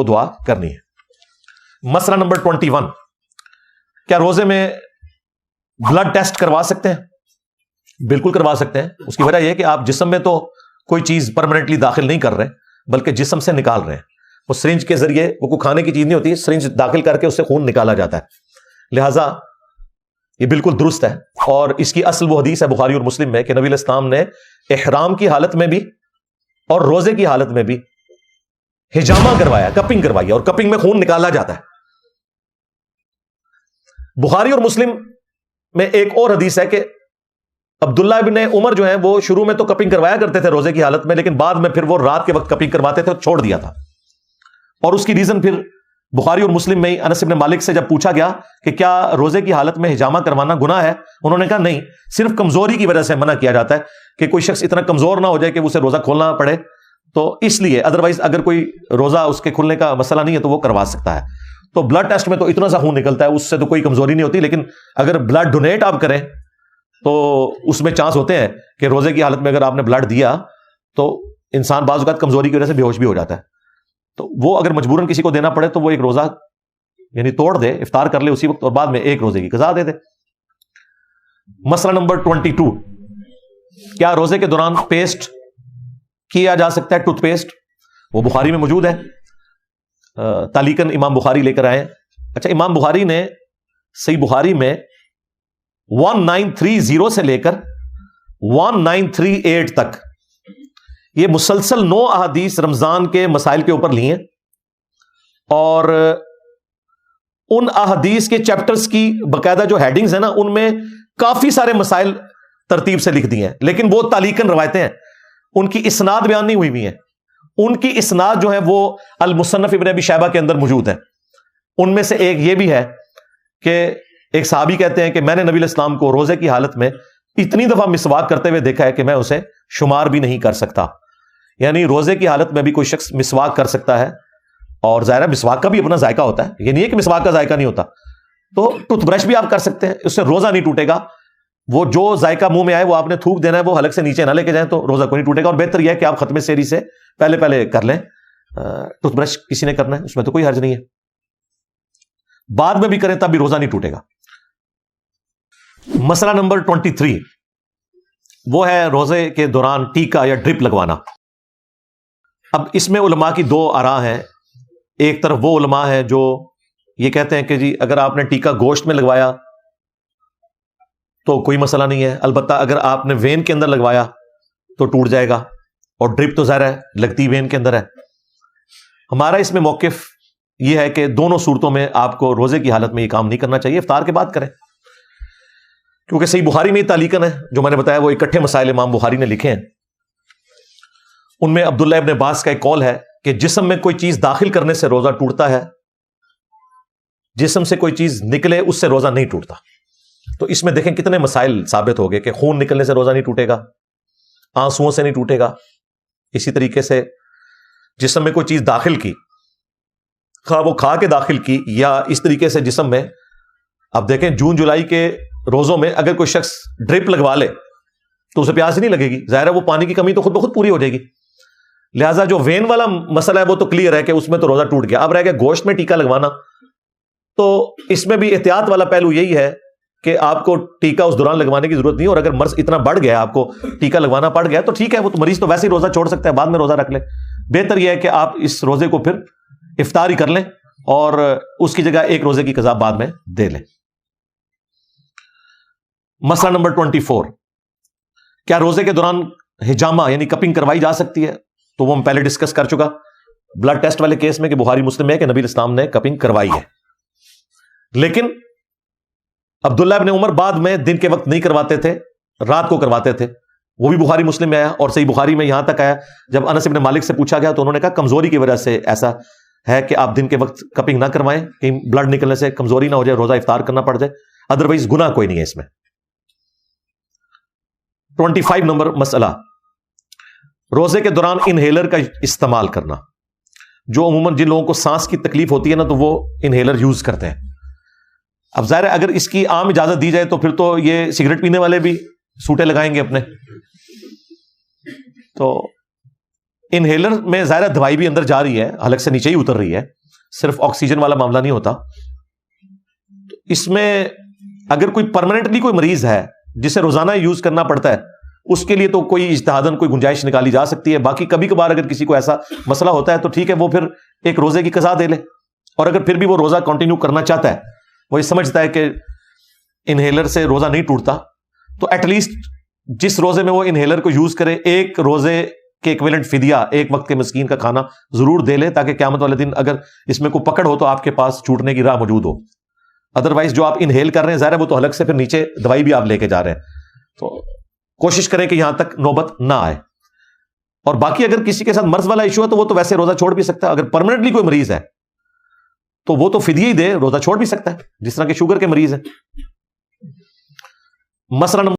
دعا کرنی ہے۔ مسئلہ نمبر 21، کیا روزے میں بلڈ ٹیسٹ کروا سکتے ہیں؟ بالکل کروا سکتے ہیں۔ اس کی وجہ یہ ہے کہ آپ جسم میں تو کوئی چیز پرماننٹلی داخل نہیں کر رہے بلکہ جسم سے نکال رہے ہیں۔ وہ سرنج کے ذریعے، وہ کوئی کھانے کی چیز نہیں ہوتی، سرنج داخل کر کے اس سے خون نکالا جاتا ہے، لہٰذا یہ بالکل درست ہے۔ اور اس کی اصل وہ حدیث ہے بخاری اور مسلم میں کہ نبی علیہ السلام نے احرام کی حالت میں بھی اور روزے کی حالت میں بھی ہجامہ کروایا، کپنگ کروائی ہے، اور کپنگ میں خون نکالا جاتا ہے۔ بخاری اور مسلم میں ایک اور حدیث ہے کہ عبداللہ ابن عمر جو ہیں وہ شروع میں تو کپنگ کروایا کرتے تھے روزے کی حالت میں، لیکن بعد میں پھر وہ رات کے وقت کپنگ کرواتے تھے اور چھوڑ دیا تھا۔ اور اس کی ریزن پھر بخاری اور مسلم میں انس ابن مالک سے جب پوچھا گیا کہ کیا روزے کی حالت میں ہجامہ کروانا گناہ ہے، انہوں نے کہا نہیں، صرف کمزوری کی وجہ سے منع کیا جاتا ہے کہ کوئی شخص اتنا کمزور نہ ہو جائے کہ اسے روزہ کھولنا پڑے، تو اس لیے، ادروائز اگر کوئی روزہ اس کے کھلنے کا مسئلہ نہیں ہے تو وہ کروا سکتا ہے۔ تو بلڈ ٹیسٹ میں تو اتنا سا خون نکلتا ہے، اس سے تو کوئی کمزوری نہیں ہوتی، لیکن اگر بلڈ ڈونیٹ آپ کریں تو اس میں چانس ہوتے ہیں کہ روزے کی حالت میں اگر آپ نے بلڈ دیا تو انسان بعض اوقات کمزوری کی وجہ سے بے ہوش بھی ہو جاتا ہے، تو وہ اگر مجبوراً کسی کو دینا پڑے تو وہ ایک روزہ یعنی توڑ دے، افطار کر لے اسی وقت اور بعد میں ایک روزے کی قضا دے دے۔ مسئلہ نمبر 22، کیا روزے کے دوران پیسٹ کیا جا سکتا ہے، ٹوتھ پیسٹ؟ وہ بخاری میں موجود ہے، تعلیقاً امام بخاری لے کر آئے۔ اچھا، امام بخاری نے صحیح بخاری میں 1930 سے لے کر 1938 تک یہ مسلسل 9 احادیث رمضان کے مسائل کے اوپر لی ہیں، اور ان احادیث کے چیپٹرز کی باقاعدہ جو ہیڈنگز ہیں نا، ان میں کافی سارے مسائل ترتیب سے لکھ دی ہیں، لیکن وہ تعلیقاً روایتیں ہیں، ان کی اسناد بیان نہیں ہوئی ہیں۔ ان کی اسناد جو ہے وہ المصنف ابن ابی شیبہ کے اندر موجود ہے۔ ان میں سے ایک یہ بھی ہے کہ ایک صحابی کہتے ہیں کہ میں نے نبی علیہ السلام کو روزے کی حالت میں اتنی دفعہ مسواک کرتے ہوئے دیکھا ہے کہ میں اسے شمار بھی نہیں کر سکتا۔ یعنی روزے کی حالت میں بھی کوئی شخص مسواک کر سکتا ہے، اور ظاہر ہے مسواک کا بھی اپنا ذائقہ ہوتا ہے، یہ نہیں ہے کہ مسواک کا ذائقہ نہیں ہوتا، تو ٹوتھ برش بھی آپ کر سکتے ہیں، اس سے روزہ نہیں ٹوٹے گا۔ وہ جو ذائقہ منہ میں آئے وہ آپ نے تھوک دینا ہے، وہ حلق سے نیچے نہ لے کے جائیں تو روزہ کوئی نہیں ٹوٹے گا۔ اور بہتر یہ ہے کہ آپ ختم سحری سے پہلے کر لیں، ٹوتھ برش کسی نے کرنا ہے اس میں تو کوئی حرج نہیں ہے، بعد میں بھی کریں تب بھی روزہ نہیں ٹوٹے گا۔ مسئلہ نمبر 23 وہ ہے روزے کے دوران ٹیکا یا ڈرپ لگوانا۔ اب اس میں علماء کی 2 آراء ہیں۔ ایک طرف وہ علماء ہیں جو یہ کہتے ہیں کہ جی اگر آپ نے ٹیکا گوشت میں لگوایا تو کوئی مسئلہ نہیں ہے، البتہ اگر آپ نے وین کے اندر لگوایا تو ٹوٹ جائے گا، اور ڈرپ تو ظاہر ہے لگتی وین کے اندر ہے۔ ہمارا اس میں موقف یہ ہے کہ دونوں صورتوں میں آپ کو روزے کی حالت میں یہ کام نہیں کرنا چاہیے، افطار کے بعد کریں، کیونکہ صحیح بخاری میں یہ تعلیقاً ہے جو میں نے بتایا، وہ اکٹھے مسائل امام بخاری نے لکھے ہیں۔ ان میں عبداللہ ابن عباس کا ایک قول ہے کہ جسم میں کوئی چیز داخل کرنے سے روزہ ٹوٹتا ہے، جسم سے کوئی چیز نکلے اس سے روزہ نہیں ٹوٹتا۔ تو اس میں دیکھیں کتنے مسائل ثابت ہو گئے کہ خون نکلنے سے روزہ نہیں ٹوٹے گا، آنسوؤں سے نہیں ٹوٹے گا، اسی طریقے سے جسم میں کوئی چیز داخل کی، خواہ وہ کھا کے داخل کی یا اس طریقے سے جسم میں، اب دیکھیں جون جولائی کے روزوں میں اگر کوئی شخص ڈرپ لگوا لے تو اسے پیاس نہیں لگے گی، ظاہر ہے وہ پانی کی کمی تو خود بخود پوری ہو جائے گی۔ لہٰذا جو وین والا مسئلہ ہے وہ تو کلیئر ہے کہ اس میں تو روزہ ٹوٹ گیا۔ اب رہ گیا گوشت میں ٹیکا لگوانا، تو اس میں بھی احتیاط والا پہلو یہی ہے کہ آپ کو ٹیکا اس دوران لگوانے کی ضرورت نہیں، اور اگر مرض اتنا بڑھ گیا آپ کو ٹیکا لگوانا پڑ گیا تو ٹھیک ہے، وہ تو مریض تو ویسے ہی روزہ چھوڑ سکتا ہے، بعد میں روزہ رکھ لے۔ بہتر یہ ہے کہ آپ اس روزے کو پھر افطار ہی کر لیں اور اس کی جگہ ایک روزے کی قضا بعد میں دے لیں۔ مسئلہ نمبر 24، کیا روزے کے دوران ہجامہ یعنی کپنگ کروائی جا سکتی ہے؟ تو وہ ہم پہلے ڈسکس کر چکا بلڈ ٹیسٹ والے کیس میں کہ بخاری مسلم میں ہے کہ نبی علیہ السلام نے کپنگ کروائی ہے، لیکن عبداللہ ابن عمر بعد میں دن کے وقت نہیں کرواتے تھے، رات کو کرواتے تھے، وہ بھی بخاری مسلم میں آیا، اور صحیح بخاری میں یہاں تک آیا جب انس ابن مالک سے پوچھا گیا تو انہوں نے کہا کمزوری کی وجہ سے ایسا ہے کہ آپ دن کے وقت کپنگ نہ کروائیں، کہیں بلڈ نکلنے سے کمزوری نہ ہو جائے، روزہ افطار کرنا پڑ جائے، ادروائز گناہ کوئی نہیں ہے اس میں۔ 25 نمبر مسئلہ، روزے کے دوران انہیلر کا استعمال کرنا۔ جو عموماً جن لوگوں کو سانس کی تکلیف ہوتی ہے نا تو وہ انہیلر یوز کرتے ہیں۔ اب ظاہر ہے اگر اس کی عام اجازت دی جائے تو پھر تو یہ سگریٹ پینے والے بھی سوٹے لگائیں گے اپنے، تو انہیلر میں ظاہر دوائی بھی اندر جا رہی ہے، حلق سے نیچے ہی اتر رہی ہے، صرف آکسیجن والا معاملہ نہیں ہوتا. اس میں اگر کوئی پرماننٹلی کوئی مریض ہے جسے روزانہ یوز کرنا پڑتا ہے, اس کے لیے تو کوئی اجتہاداً کوئی گنجائش نکالی جا سکتی ہے. باقی کبھی کبھار اگر کسی کو ایسا مسئلہ ہوتا ہے تو ٹھیک ہے, وہ پھر ایک روزے کی قضا دے لے. اور اگر پھر بھی وہ روزہ کنٹینیو کرنا چاہتا ہے, وہ یہ سمجھتا ہے کہ انہیلر سے روزہ نہیں ٹوٹتا, تو ایٹ لیسٹ جس روزے میں وہ انہیلر کو یوز کرے, ایک روزے کے ایکویلنٹ فدیہ, ایک وقت کے مسکین کا کھانا ضرور دے لے, تاکہ قیامت والے دن اگر اس میں کوئی پکڑ ہو تو آپ کے پاس چھوٹنے کی راہ موجود ہو. ادروائز جو آپ انہیل کر رہے ہیں ظاہر ہے وہ تو حلق سے پھر نیچے دوائی بھی آپ لے کے جا رہے ہیں, تو کوشش کریں کہ یہاں تک نوبت نہ آئے. اور باقی اگر کسی کے ساتھ مرض والا ایشو ہے تو وہ تو ویسے روزہ چھوڑ بھی سکتا ہے. اگر پرماننٹلی کوئی مریض ہے تو وہ تو فدیہ ہی دے, روزہ چھوڑ بھی سکتا ہے, جس طرح کے شوگر کے مریض ہیں. مسئلہ